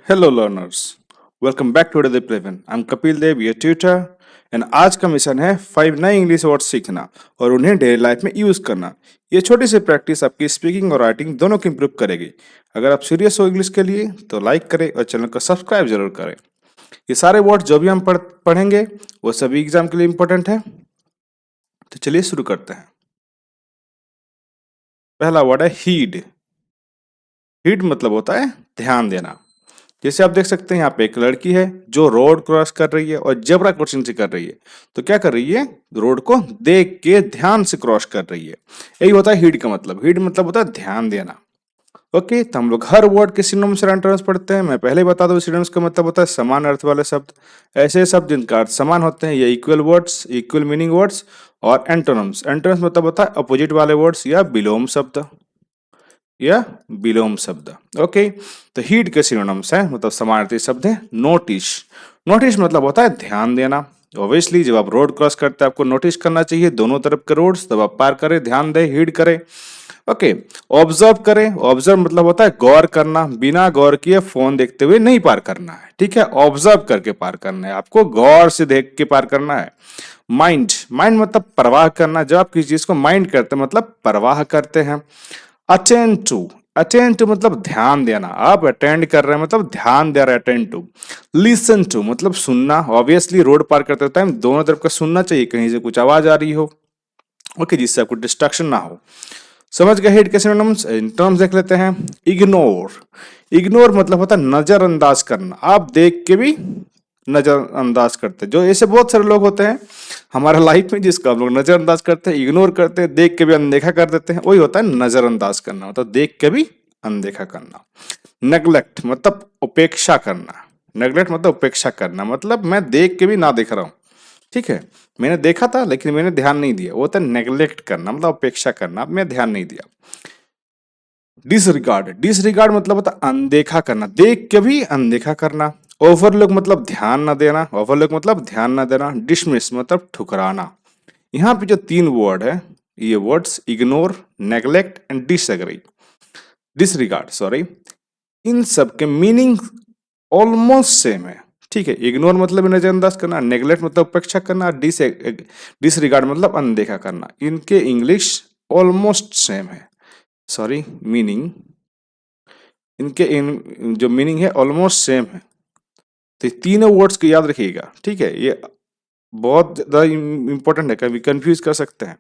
Hello learners, welcome back to the PlayOne. I am Kapil Dev, your tutor. And आज का mission है 5 नए English words सीखना और उन्हें डेली लाइफ में यूज करना। ये छोटी सी प्रैक्टिस आपकी स्पीकिंग और राइटिंग दोनों को इम्प्रूव करेगी। अगर आप सीरियस हो इंग्लिश के लिए तो लाइक करें और चैनल को सब्सक्राइब जरूर करें। ये सारे वर्ड जो भी हम पढ़ेंगे वो सभी एग्जाम के लिए इम्पोर्टेंट है। तो चलिए शुरू करते हैं। पहला वर्ड है हीड। हीड मतलब होता है ध्यान देना। जैसे आप देख सकते हैं यहाँ पे एक लड़की है जो रोड क्रॉस कर रही है और जेब्रा क्रॉसिंग से कर रही है। तो क्या कर रही है? रोड को देख के ध्यान से क्रॉस कर रही है। यही होता है हीड का मतलब। हीड मतलब होता है ध्यान देना। ओके, तो हम लोग हर वर्ड के सिनोनिम्स और एंटोनिम्स पढ़ते हैं। मैं पहले ही बता दूं, सिनोनिम्स का मतलब होता है समान अर्थ वाले शब्द। ऐसे शब्द जिनका अर्थ समान होते हैं, ये equal words, equal meaning words. और एंटोनिम्स, एंटोनिम्स मतलब होता है अपोजिट वाले वर्ड्स या विलोम शब्द या विलोम शब्द। ओके, तो हीड के सिनोनिम्स है मतलब समानार्थी शब्द है नोटिस। नोटिस मतलब होता है ध्यान देना। ऑब्वियसली जब आप रोड क्रॉस करते हैं आपको नोटिस करना चाहिए दोनों तरफ के रोड्स, तब आप पार करें, ध्यान दें, हीड करें। ओके, ऑब्जर्व करें। ऑब्जर्व मतलब होता है गौर करना, बिना गौर किए फोन देखते हुए नहीं पार करना है। ठीक है, ऑब्जर्व करके पार करना है, आपको गौर से देख के पार करना है। माइंड, माइंड मतलब परवाह करना। जब आप किसी चीज को माइंड करते हैं मतलब परवाह करते हैं। अटेंड टू, अटेंड टू मतलब ध्यान देना। आप अटेंड कर रहे हैं मतलब ध्यान दे रहे हैं, अटेंड टू। लिसन टू मतलब सुनना। ऑब्वियसली रोड पार करते टाइम दोनों तरफ का सुनना चाहिए, कहीं से कुछ आवाज आ रही हो, ओके, जिससे आपको डिस्ट्रैक्शन ना हो। समझ गए हेड के सिनोनिम्स? टर्म्स देख लेते हैं। इग्नोर, इग्नोर मतलब होता है नजरअंदाज करना। आप देख के भी नजरअंदाज करते हैं। जो ऐसे बहुत सारे लोग होते हैं हमारे लाइफ में जिसको हम लोग नजरअंदाज करते हैं, इग्नोर करते हैं, देख के भी अनदेखा कर देते हैं, वही होता है नजरअंदाज करना, मतलब देख के भी अनदेखा करना। नेग्लेक्ट मतलब उपेक्षा करना। नेग्लेक्ट मतलब उपेक्षा करना, मतलब मैं देख के भी ना देख रहा हूं। ठीक है, मैंने देखा था लेकिन मैंने ध्यान नहीं दिया, वो होता है नेग्लेक्ट करना, मतलब उपेक्षा करना, मैं ध्यान नहीं दिया। डिसरिगार्ड, डिसरिगार्ड मतलब होता है अनदेखा करना, देख के भी अनदेखा करना। ओवरलुक मतलब ध्यान न देना, ओवरलुक मतलब ध्यान न देना। डिसमिस मतलब ठुकराना। यहाँ पे जो 3 वर्ड है, ये words ignore, neglect and disagree, disregard sorry, इन सब के मीनिंग ऑलमोस्ट सेम है। ठीक है, इग्नोर मतलब नजरअंदाज करना, नेग्लेक्ट मतलब उपेक्षा करना, डिसरिगार्ड मतलब अनदेखा करना। इनके इंग्लिश ऑलमोस्ट सेम है, सॉरी मीनिंग, इनके इन जो मीनिंग है ऑलमोस्ट सेम है। तो तीनों वर्ड्स को याद रखिएगा। ठीक है, ये बहुत ज्यादा इंपॉर्टेंट है, कभी कंफ्यूज कर सकते हैं।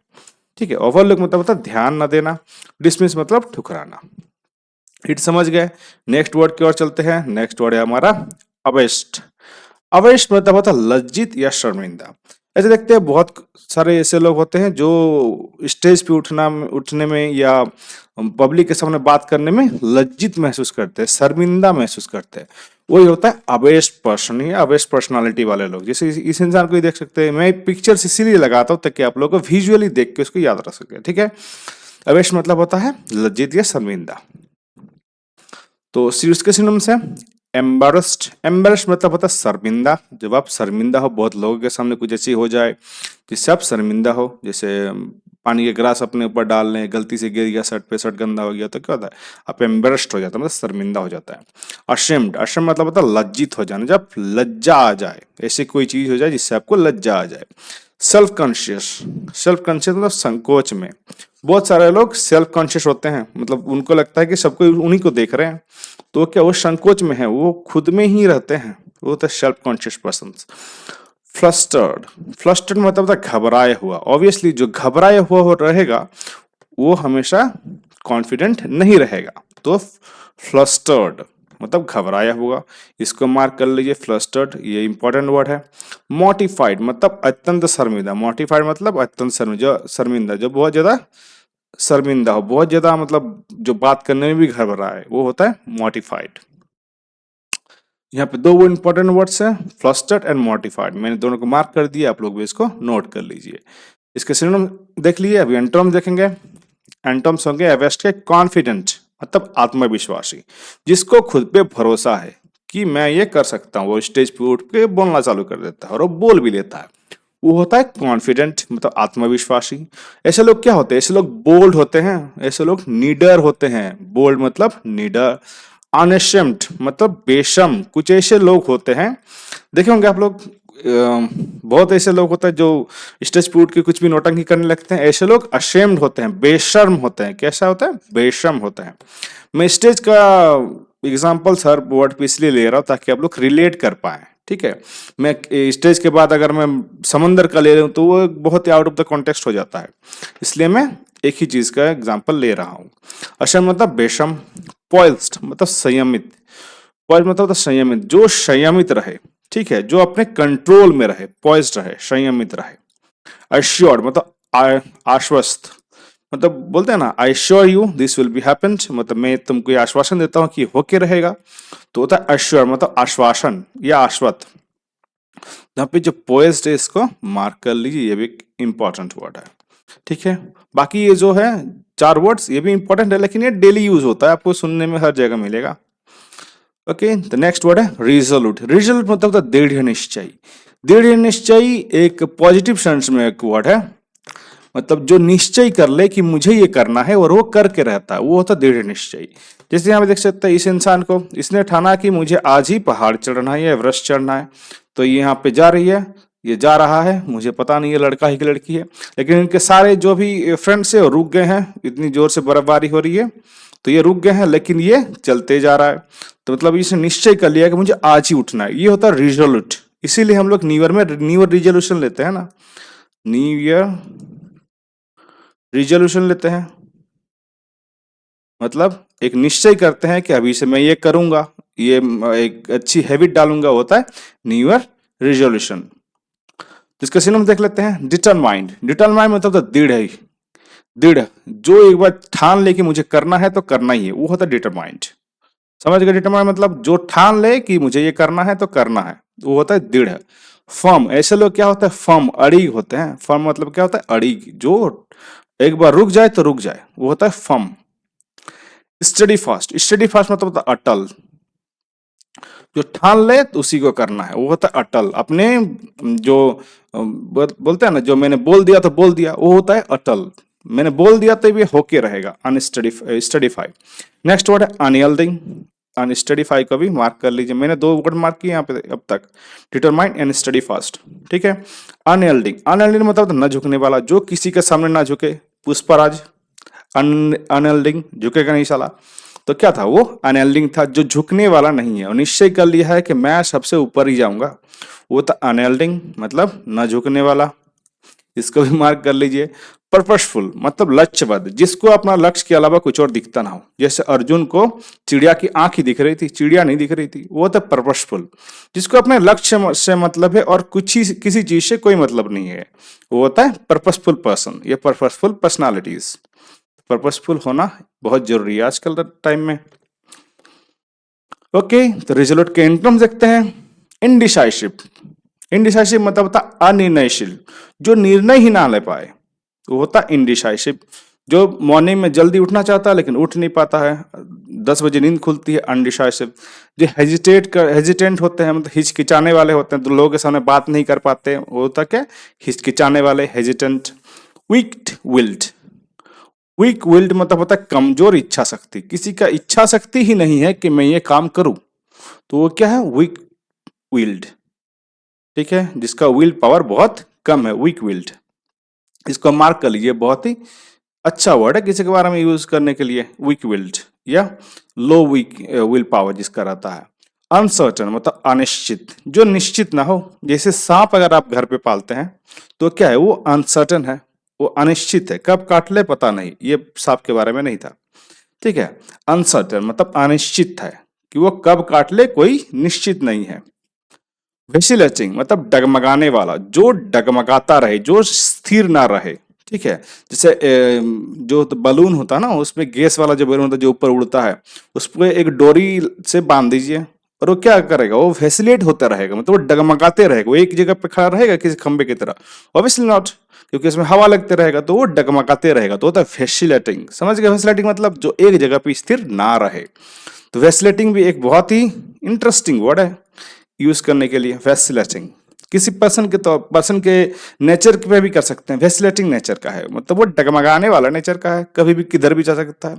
ठीक है, ओवरलुक मतलब होता है ध्यान न देना, डिसमिस मतलब ठुकराना। हिट समझ गए? नेक्स्ट वर्ड की ओर चलते हैं। नेक्स्ट वर्ड है हमारा अवेस्ट। अवेस्ट मतलब होता है लज्जित या शर्मिंदा। ऐसे देखते हैं बहुत सारे ऐसे लोग होते हैं जो स्टेज पे उठने में या पब्लिक के सामने बात करने में लज्जित महसूस करते हैं, शर्मिंदा महसूस करते हैं। वही होता है अवेस्ट पर्सन या अवेस्ट पर्सनालिटी वाले लोग। जैसे इस इंसान को ही देख सकते हैं, मैं पिक्चर्स इसीलिए लगाता हूँ ताकि आप लोग को विजुअली देख के उसको याद रख सके। ठीक है, अवेस्ट मतलब होता है लज्जित या शर्मिंदा। तो सीरीज के सिनोनिम्स है एम्बेरस्ड। एम्बेरस्ड मतलब होता है शर्मिंदा। जब आप शर्मिंदा हो, बहुत लोगों के सामने कुछ ऐसी हो जाए जिससे आप शर्मिंदा हो, जैसे पानी के गिलास अपने ऊपर डाल लें, गलती से गिर गया शर्ट पे, शर्ट गंदा हो गया, तो क्या होता है? आप एम्बेरस्ड हो जाता है, मतलब शर्मिंदा हो जाता है। अशेम्ड, अशेम्ड मतलब होता है लज्जित हो जाना, जब लज्जा आ जाए, ऐसी कोई चीज हो जाए जिससे आपको लज्जा आ जाए। सेल्फ कॉन्शियस, सेल्फ कॉन्शियस मतलब संकोच में। बहुत सारे लोग सेल्फ कॉन्शियस होते हैं, मतलब उनको लगता है कि सबको उन्हीं को देख रहे हैं, तो क्या वो संकोच में है, वो खुद में ही रहते हैं, वो तो self conscious person. Flustered, flustered मतलब होता है घबराया हुआ। ऑब्वियसली जो घबराया हुआ हो रहेगा वो हमेशा कॉन्फिडेंट नहीं रहेगा, तो फ्लस्टर्ड मतलब घबराया हुआ। इसको मार्क कर लीजिए, फ्लस्टर्ड, ये इंपॉर्टेंट वर्ड है। मोटिफाइड मतलब अत्यंत शर्मिंदा। मोटिफाइड मतलब अत्यंत शर्मिंदा, जो बहुत ज्यादा शर्मिंदा हो, बहुत ज्यादा मतलब जो बात करने में भी घबरा है, वो होता है मोटिफाइड। यहाँ पे 2 इंपॉर्टेंट वर्ड्स हैं, फ्लस्टर्ड एंड मोटिफाइड। मैंने दोनों को मार्क कर दिया, आप लोग भी इसको नोट कर लीजिए। इसके सिनोनिम देख लिए, अभी एंटोनिम देखेंगे। एंटोनिम्स होंगे अवेस्ट के कॉन्फिडेंट मतलब आत्मविश्वासी, जिसको खुद पे भरोसा है कि मैं ये कर सकता हूँ, वो स्टेज पे उठ के बोलना चालू कर देता है और वो बोल भी लेता है, वो होता है कॉन्फिडेंट मतलब आत्मविश्वासी। ऐसे लोग क्या होते हैं? ऐसे लोग बोल्ड होते हैं, ऐसे लोग निडर होते हैं। बोल्ड मतलब निडर, अनअशेम्ड मतलब बेशर्म। कुछ ऐसे लोग होते हैं, देखे होंगे आप लोग, बहुत ऐसे लोग होते हैं जो स्टेज पे उठ के कुछ भी नौटंकी करने लगते हैं। ऐसे लोग अशेम्ड होते हैं, बेशर्म होते हैं। कैसा होता है? बेशर्म होता है। मैं स्टेज का एग्जाम्पल हर वर्ड पे इसलिए ले रहा हूँ ताकि आप लोग रिलेट कर पाए, ठीक है। मैं स्टेज के बाद अगर मैं समंदर का ले लूँ तो वो बहुत ही आउट ऑफ द कॉन्टेक्स्ट हो जाता है, इसलिए मैं एक ही चीज का एग्जाम्पल ले रहा हूँ। अशम मतलब बेशम। पॉइज्ड मतलब संयमित। पॉइज मतलब होता है संयमित, जो संयमित रहे, ठीक है, जो अपने कंट्रोल में रहे, पॉइज्ड रहे, संयमित रहे। अश्योर्ड मतलब आश्वस्त, मतलब बोलते हैं ना I sure you this will be happened, मतलब मैं तुमको ये आश्वासन देता हूँ कि होके रहेगा, तो होता है अश्योर मतलब आश्वासन या आश्वत। यहाँ पे जो पोएस्ट है इसको मार्क कर लीजिए, ये भी एक इंपॉर्टेंट वर्ड है, ठीक है। बाकी ये जो है चार वर्ड्स ये भी इंपॉर्टेंट है, लेकिन ये डेली यूज होता है, आपको सुनने में हर जगह मिलेगा। ओके, द नेक्स्ट वर्ड है रिजोल्यूट। रिजोल्यूट मतलब होता है दृढ़ निश्चयी। दृढ़ निश्चयी एक पॉजिटिव सेंस में एक वर्ड है, मतलब जो निश्चय कर ले कि मुझे ये करना है और वो करके रहता है, वो होता है दृढ़ निश्चयी। जैसे यहाँ पे देख सकते हैं इस इंसान को, इसने ठाना कि मुझे आज ही पहाड़ चढ़ना है या एवरेस्ट चढ़ना है, तो ये यहाँ पे जा रही है, ये जा रहा है, मुझे पता नहीं ये लड़का है कि लड़की है, लेकिन इनके सारे जो भी फ्रेंड्स है वो रुक गए हैं, इतनी जोर से बर्फबारी हो रही है तो ये रुक गए हैं, लेकिन ये चलते जा रहा है। तो मतलब इसने निश्चय कर लिया कि मुझे आज ही उठना है, ये होता है रिजोल्यूट। इसीलिए हम लोग न्यू ईयर में न्यू ईयर रिजोल्यूशन लेते हैं ना, न्यू ईयर रिजोल्यूशन लेते हैं, मतलब एक निश्चय करते हैं कि अभी से मैं ये करूंगा, ये एक अच्छी हैबिट डालूंगा, होता है न्यू ईयर रिजोल्यूशन। जिसका सिनोनिम देख लेते हैं डिटरमाइंड। डिटरमाइंड मतलब तो दृढ़ है, दृढ़, जो एक बार ठान ले कि मुझे करना है तो करना ही है, वो होता है डिटरमाइंड। समझ गए? डिटरमाइंड मतलब जो ठान ले कि मुझे ये करना है तो करना है, वो होता है दृढ़। फर्म, ऐसे लोग क्या होता है? फर्म, अड़िग होते हैं। फर्म मतलब क्या होता है? अड़िग, जो एक बार रुक जाए तो रुक जाए, वो होता है firm. Study fast. Study fast मतलब होता है अटल, जो ठान ले तो उसी को करना है, वो होता है अटल। अपने जो बोलते हैं ना, जो मैंने बोल दिया तो बोल दिया, वो होता है अटल। मैंने बोल दिया तो ये होके रहेगा, अनस्टडी स्टडीफाई। नेक्स्ट वर्ड है अनयल्डिंग। अनस्टडीफाई को भी मार्क कर लीजिए, मैंने दो वर्ड मार्क किए यहाँ पे अब तक, डिटरमाइन एंड स्टडी फास्ट, ठीक है। अनयल्डिंग, अनयल्डिंग मतलब न झुकने वाला, जो किसी के सामने ना झुके। पुष्पराज अनयल्डिंग, झुकेगा नहीं साला, तो क्या था वो? अनयल्डिंग था, जो झुकने वाला नहीं है और निश्चय कर लिया है कि मैं सबसे ऊपर ही जाऊंगा, वो था अनयल्डिंग मतलब न झुकने वाला। इसको भी मार्क कर लीजिए। पर्पसफुल मतलब लक्ष्यबद्ध, जिसको अपना लक्ष्य के अलावा कुछ और दिखता ना हो। जैसे अर्जुन को चिड़िया की आंख ही दिख रही थी, चिड़िया नहीं दिख रही थी, वो था पर्पसफुल। जिसको अपने लक्ष्य से मतलब है और कुछ ही किसी चीज से कोई मतलब नहीं है, वो होता है पर्पसफुल पर्सन, ये पर्पसफुल पर्सनालिटीज। पर्पसफुल होना बहुत जरूरी है आजकल टाइम में। ओके, तो रिजल्ट के एंटोनिम्स देखते हैं। इनडिसाइसिव। इनडिसाइसिव मतलब होता अनिर्णयशील, जो निर्णय ही ना ले पाए, वो होता इनडिसाइसिव। जो मॉर्निंग में जल्दी उठना चाहता है लेकिन उठ नहीं पाता है, 10 बजे नींद खुलती है, अनडिसाइसिव। जो हेजिटेंट होते हैं, मतलब हिचकिचाने वाले होते हैं, तो लोगों के सामने बात नहीं कर पाते, वो होता क्या? हिचकिचाने वाले, hesitant. Weak willed. Weak willed मतलब होता है कमजोर इच्छा शक्ति, किसी का इच्छा शक्ति ही नहीं है कि मैं ये काम करूं, तो वो क्या है? वीक विल्ड, ठीक है, जिसका विल पावर बहुत कम है, वीक विल्ड। इसको मार्क कर लीजिए, बहुत ही अच्छा वर्ड है किसी के बारे में यूज करने के लिए, वीक विल्ड या लो वीक विल पावर जिसका रहता है। अनसर्टन मतलब अनिश्चित, जो निश्चित ना हो। जैसे सांप अगर आप घर पे पालते हैं तो क्या है? वो अनसर्टन है, वो अनिश्चित है, कब काट ले पता नहीं, ये सांप के बारे में नहीं था, ठीक है। अनसर्टन मतलब अनिश्चित है कि वो कब काट ले, कोई निश्चित नहीं है। वेसिलेटिंग मतलब डगमगाने वाला, जो डगमगाता रहे, जो स्थिर ना रहे, ठीक है। जैसे जो बलून होता है ना, उसमें गैस वाला जो बलून होता है जो ऊपर उड़ता है, उस पर एक डोरी से बांध दीजिए और वो क्या करेगा? वो वेसिलेट होता रहेगा, मतलब वो डगमगाते रहेगा, वो एक जगह पे खड़ा रहेगा किसी खंबे की तरह? ऑब्वियसली नॉट, क्योंकि इसमें हवा लगते रहेगा, तो वो डगमगाते रहेगा, तो होता है वेसिलेटिंग। समझ गए? वेसिलेटिंग मतलब जो एक जगह पे स्थिर ना रहे। तो वेसिलेटिंग भी एक बहुत ही इंटरेस्टिंग वर्ड है यूज करने के लिए, वेसिलेटिंग। किसी पर्सन के नेचर पे भी कर सकते हैं, वेसिलेटिंग नेचर का है, मतलब वो डगमगाने वाला नेचर का है, कभी भी किधर भी जा सकता है।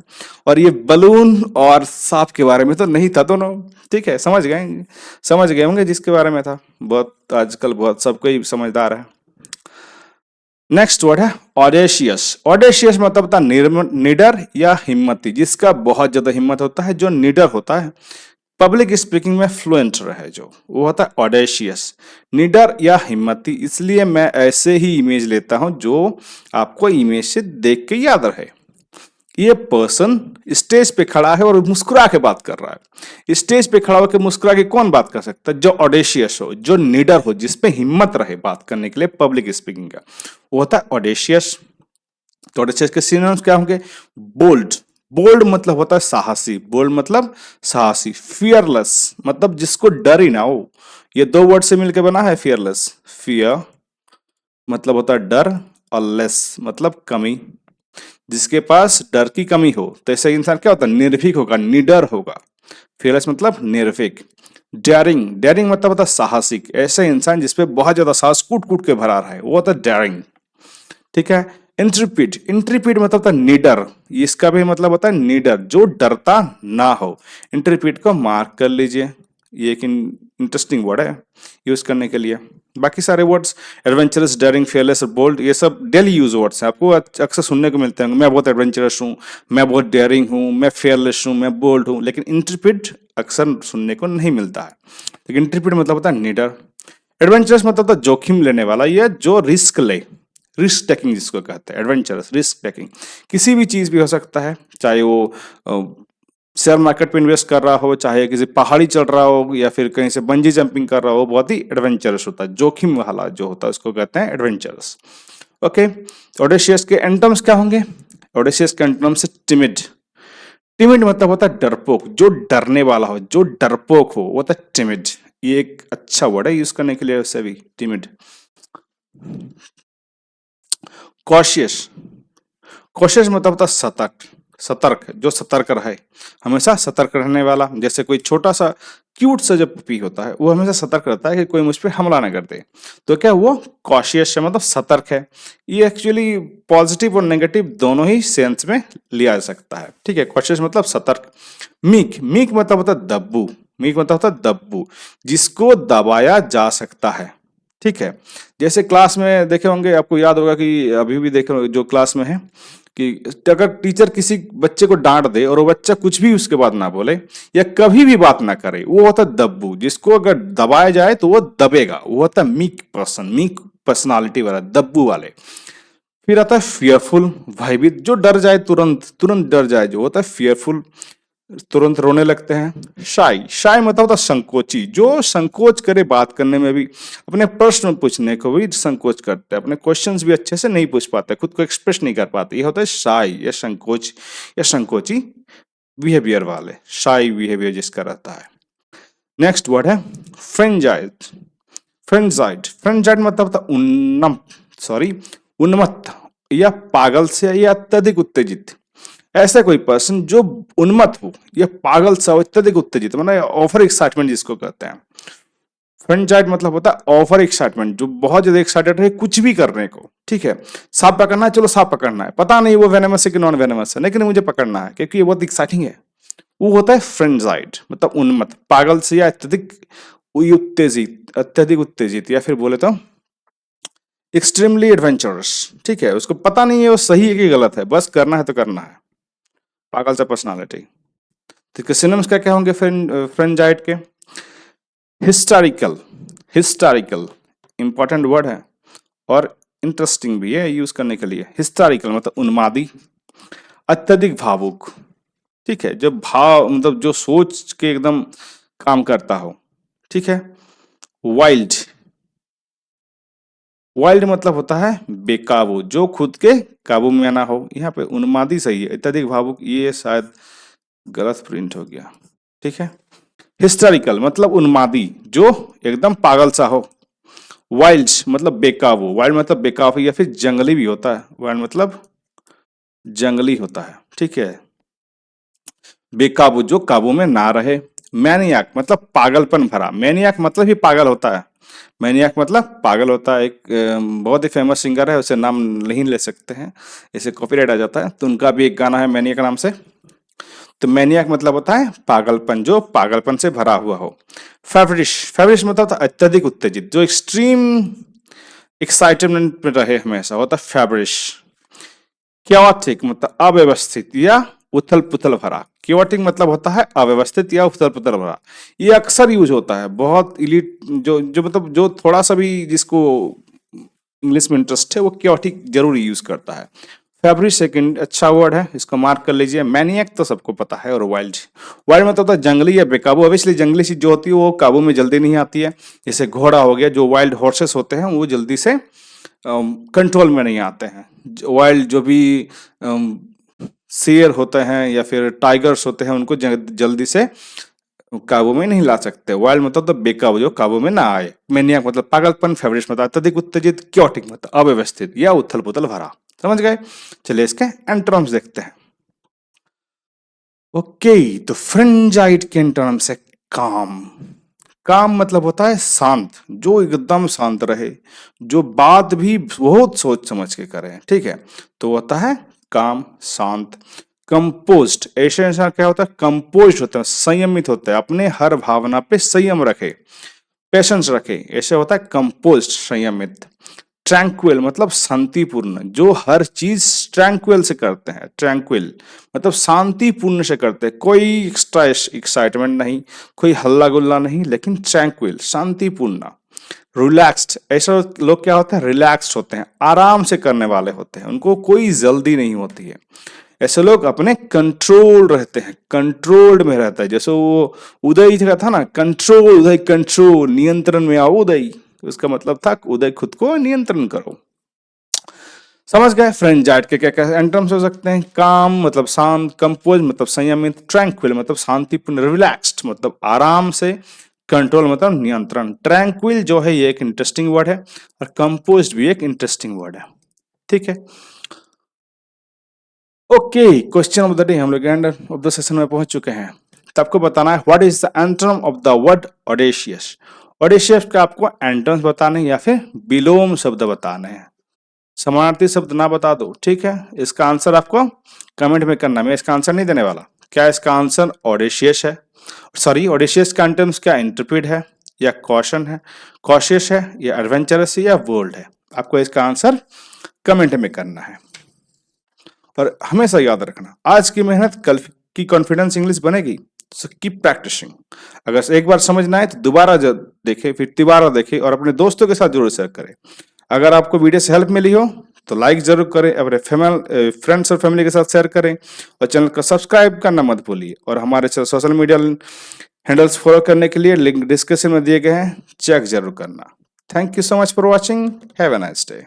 और ये बलून और सांप के बारे में तो नहीं था दोनों, ठीक है, समझ गए होंगे जिसके बारे में था। बहुत आजकल बहुत सबको ही समझदार है। नेक्स्ट वर्ड है ऑडेशियस। ऑडेशियस मतलब होता है निडर या हिम्मती, जिसका बहुत ज्यादा हिम्मत होता है, जो निडर होता है, पब्लिक स्पीकिंग में फ्लुएंट रहे, जो वो होता है ऑडेशियस, निडर या हिम्मती। इसलिए मैं ऐसे ही इमेज लेता हूं जो आपको इमेज से देख के याद रहे। ये पर्सन स्टेज पे खड़ा है और मुस्कुरा के बात कर रहा है। स्टेज पे खड़ा होकर मुस्कुरा के कौन बात कर सकता है? जो ऑडेशियस हो, जो निडर हो, जिसपे हिम्मत रहे बात करने के लिए पब्लिक स्पीकिंग का, वो होता है ऑडेशियस। तो ऑडेशियस के सिनोनिम्स क्या होंगे? बोल्ड। बोल्ड मतलब होता है साहसी, बोल्ड मतलब साहसी। फियरलेस मतलब जिसको डर ही ना हो। ये दो वर्ड से मिलकर बना है फियरलेस। फियर मतलब होता है डर, और लेस मतलब कमी, जिसके पास डर की कमी हो। तो ऐसा इंसान क्या होता है? निर्भीक होगा, निडर होगा। फियरलेस मतलब निर्भीक। डेयरिंग, डेयरिंग मतलब होता है साहसिक, ऐसा इंसान जिसपे बहुत ज्यादा साहस कूट कूट के भरा रहा है, वो होता है डेयरिंग, ठीक है। इंट्रीपिड, इंट्रीपिड मतलब होता है निडर, इसका भी मतलब होता है निडर, जो डरता ना हो। इंट्रीपिड को मार्क कर लीजिए, ये एक इंटरेस्टिंग वर्ड है यूज करने के लिए। बाकी सारे वर्ड्स एडवेंचरस, डेयरिंग, फेयरलेस और बोल्ड, ये सब डेली यूज वर्ड्स हैं, आपको अक्सर सुनने को मिलते हैं। मैं बहुत एडवेंचरस हूँ, मैं बहुत डेयरिंग हूँ, मैं फेयरलेस हूँ, मैं बोल्ड हूँ, लेकिन इंट्रीपिड अक्सर सुनने को नहीं मिलता है। लेकिन इंट्रीपिड मतलब होता है निडर। एडवेंचरस मतलब होता है जोखिम लेने वाला, या जो रिस्क ले, रिस्क टेकिंग जिसको कहते हैं एडवेंचरस, रिस्क टेकिंग। किसी भी चीज भी हो सकता है, चाहे वो शेयर मार्केट पे इन्वेस्ट कर रहा हो, चाहे किसी पहाड़ी चढ़ रहा हो, या फिर कहीं से बंजी जंपिंग कर रहा हो, बहुत ही एडवेंचरस होता है, जोखिम वाला जो होता है उसको कहते हैं एडवेंचरस। ओके, ऑडेशियस के एंटोम्स क्या होंगे? ऑडेशियस के एंटोम्स से टिमिड। टिमिड मतलब होता है डरपोक, जो डरने वाला हो, जो डरपोक हो, वो होता है टिमिड। ये एक अच्छा वर्ड है यूज करने के लिए वैसे भी, टिमिड। कॉशियस, कॉशियस मतलब होता है सतर्क, सतर्क, जो सतर्क रहे, हमेशा सतर्क रहने वाला। जैसे कोई छोटा सा क्यूट सा जो पपी होता है, वो हमेशा सतर्क रहता है कि कोई मुझ पे हमला ना कर दे। तो क्या वो कॉशियस है, मतलब सतर्क है। ये एक्चुअली पॉजिटिव और नेगेटिव दोनों ही सेंस में लिया जा सकता है, ठीक है। कॉशियस मतलब सतर्क। मीक, मीक मतलब होता है दब्बू, मीक मतलब होता है दब्बू, जिसको दबाया जा सकता है, ठीक है। जैसे क्लास में देखे होंगे, आपको याद होगा कि अभी भी देखे जो क्लास में है, कि अगर टीचर किसी बच्चे को डांट दे और वो बच्चा कुछ भी उसके बाद ना बोले या कभी भी बात ना करे, वो होता है दब्बू। जिसको अगर दबाया जाए तो वो दबेगा, वो होता है मीक पर्सन, मीक पर्सनालिटी वाला, दब्बू वाले। फिर आता है फियरफुल, भयभीत, जो डर जाए, तुरंत तुरंत डर जाए, जो होता है फियरफुल, तुरंत रोने लगते हैं। शाई, शाई मतलब होता है संकोची, जो संकोच करे बात करने में भी, अपने प्रश्न पूछने को भी संकोच करते हैं, अपने क्वेश्चंस भी अच्छे से नहीं पूछ पाते, खुद को एक्सप्रेस नहीं कर पाते, ये होता है शाई या संकोच या संकोची बिहेवियर वाले, शाई बिहेवियर जिसका रहता है। नेक्स्ट वर्ड है फ्रेंजाइड। फ्रेंजाइड, फ्रेंजाइड मतलब होता है उन्मत्त या पागल से या अत्यधिक उत्तेजित। ऐसा कोई पर्सन जो उन्मत्त हो या पागल सा हो, अत्यधिक उत्तेजित, मतलब ओवर एक्साइटमेंट जिसको कहते हैं। फ्रेंचाइज मतलब होता है ओवर एक्साइटमेंट, जो बहुत ज्यादा एक्साइटेड है कुछ भी करने को, ठीक है। सांप पकड़ना है, चलो सांप पकड़ना है, पता नहीं वो वेनेमस है कि नॉन वेनेमस है, लेकिन मुझे पकड़ना है क्योंकि ये बहुत एक्साइटिंग है। वो होता है फ्रेंचाइड, मतलब उन्मत्त, पागल से या अत्यधिक उत्तेजित, अत्यधिक उत्तेजित, या फिर बोले तो एक्सट्रीमली एडवेंचरस, ठीक है। उसको पता नहीं है वो सही है कि गलत है, बस करना है तो करना है, पागल सा पर्सनालिटी। तो सिनोनिम्स क्या क्या होंगे फ्रेंजाइड के? हिस्टोरिकल, हिस्टोरिकल इंपॉर्टेंट वर्ड है और इंटरेस्टिंग भी है यूज करने के लिए। हिस्टोरिकल मतलब उन्मादी, अत्यधिक भावुक, ठीक है, जो भाव मतलब जो सोच के एकदम काम करता हो, ठीक है। वाइल्ड, वाइल्ड मतलब होता है बेकाबू, जो खुद के काबू में ना हो। यहाँ पे उन्मादी सही है, अत्यधिक भावुक ये शायद गलत प्रिंट हो गया, ठीक है। हिस्टोरिकल मतलब उन्मादी, जो एकदम पागल सा हो। वाइल्ड मतलब बेकाबू, वाइल्ड मतलब बेकाबू या फिर जंगली भी होता है, वाइल्ड मतलब जंगली होता है, ठीक है। बेकाबू जो काबू में ना रहे। मैनियाक मतलब पागलपन भरा, मैनियाक मतलब ही पागल होता है, मैनियक मतलब पागल होता है। एक बहुत ही फेमस सिंगर है, उसे नाम नहीं ले सकते हैं, इसे कॉपीराइट आ जाता है। तो उनका भी एक गाना है मैनियक नाम से। तो मैनियक मतलब होता है पागलपन, जो पागलपन से भरा हुआ हो। फेवरिश, फेवरिश मतलब अत्यधिक उत्तेजित, जो एक्सट्रीम एक्साइटमेंट में रहे हमेशा, होता है फेवरिश। क्योटिक मतलब अव्यवस्थित या उथल पुथल भरा। क्योटिक मतलब होता है अव्यवस्थित या उथल पुथल भरा। ये अक्सर यूज होता है, बहुत इलीट, जो जो मतलब जो थोड़ा सा भी जिसको इंग्लिश में इंटरेस्ट है वो क्योटिक जरूर यूज करता है। फेब्रिश एक अच्छा वर्ड है, इसको मार्क कर लीजिए। मैनियक तो सबको पता है। और वाइल्ड, वाइल्ड मतलब होता है जंगली या बेकाबू। ऑब्वियसली जंगली चीज जो होती है वो काबू में जल्दी नहीं आती है। जैसे घोड़ा हो गया, जो वाइल्ड हॉर्सेस होते हैं वो जल्दी से कंट्रोल में नहीं आते हैं। वाइल्ड जो भी शेर होते हैं या फिर टाइगर्स होते हैं उनको जल्दी से काबू में नहीं ला सकते। वाइल्ड मतलब तो बेकाबू, जो काबू में ना आए। मैनियक मतलब पागलपन, फेवरिश मतलब अत्यधिक उत्तेजित, क्योटिक मतलब अव्यवस्थित या उथल पुथल भरा। समझ गए? चलिए इसके एंटोनिम्स देखते हैं। ओके, तो फ्रेंजाइट के एंटोनिम्स है काम। काम मतलब होता है शांत, जो एकदम शांत रहे, जो बात भी बहुत सोच समझ के करे, ठीक है, तो होता है काम, शांत। कंपोज्ड, ऐसे इंसान क्या होता है? कंपोज्ड होता है, संयमित होता है, अपने हर भावना पे संयम रखे, पेशेंस रखे, ऐसे होता है कंपोज्ड, संयमित। ट्रैंक्विल मतलब शांतिपूर्ण, जो हर चीज ट्रैंक्विल से करते हैं। ट्रैंक्विल मतलब शांतिपूर्ण से करते हैं, कोई एक्स्ट्रा एक्साइटमेंट नहीं, कोई हल्ला गुल्ला नहीं, लेकिन ट्रैंक्विल, शांतिपूर्ण। रिलैक्स्ड, ऐसे लोग क्या होते हैं? रिलैक्स्ड होते हैं, आराम से करने वाले होते हैं, उनको कोई जल्दी नहीं होती है। ऐसे लोग अपने कंट्रोल रहते हैं, कंट्रोल्ड में रहता है। जैसे वो उदय का था ना, कंट्रोल उदय, कंट्रोल, नियंत्रण में आओ उदय, उसका मतलब था उदय खुद को नियंत्रण करो। समझ गए? फ्रेंजाइट के क्या क्या एंटोनिम्स हो सकते हैं? काम मतलब शांत, कंपोज मतलब संयमित, ट्रैंक्विल मतलब शांतिपूर्ण, रिलैक्स्ड मतलब आराम से, कंट्रोल मतलब नियंत्रण। ट्रैंक्विल जो है ये एक इंटरेस्टिंग वर्ड है, और कंपोज्ड भी एक इंटरेस्टिंग वर्ड है। ठीक है, okay, question of the day, हम लोग एंड ऑफ द सेशन में पहुंच चुके हैं। तो आपको बताना है what is the antonym of the word audacious. Audacious का आपको एंटोनिम्स बताने या फिर विलोम शब्द बताने हैं। समानार्थी शब्द ना बता दो, ठीक है। इसका आंसर आपको कमेंट में करना, मैं इसका आंसर नहीं देने वाला। क्या इसका आंसर ऑडेशियस है? सॉरी, ऑडेशियस का एंटोनिम्स क्या? इंट्रपिड है या कॉशन है, कॉशियस है या एडवेंचरस है या बोल्ड है? आपको इसका आंसर कमेंट में करना है। और हमेशा याद रखना, आज की मेहनत कल की कॉन्फिडेंस इंग्लिश बनेगी। So keep practicing. अगर एक बार समझ ना आए तो दोबारा देखें, फिर तिबारा देखें, और अपने दोस्तों के साथ जरूर शेयर करें। अगर आपको वीडियो से हेल्प मिली हो तो लाइक जरूर करें, अपने फ्रेंड्स और फैमिली के साथ शेयर करें, और चैनल को सब्सक्राइब करना मत भूलिए। और हमारे सोशल मीडिया हैंडल्स फॉलो करने के लिए लिंक डिस्क्रिप्शन में दिए गए हैं, चेक जरूर करना। Thank you so much for watching, have a nice day.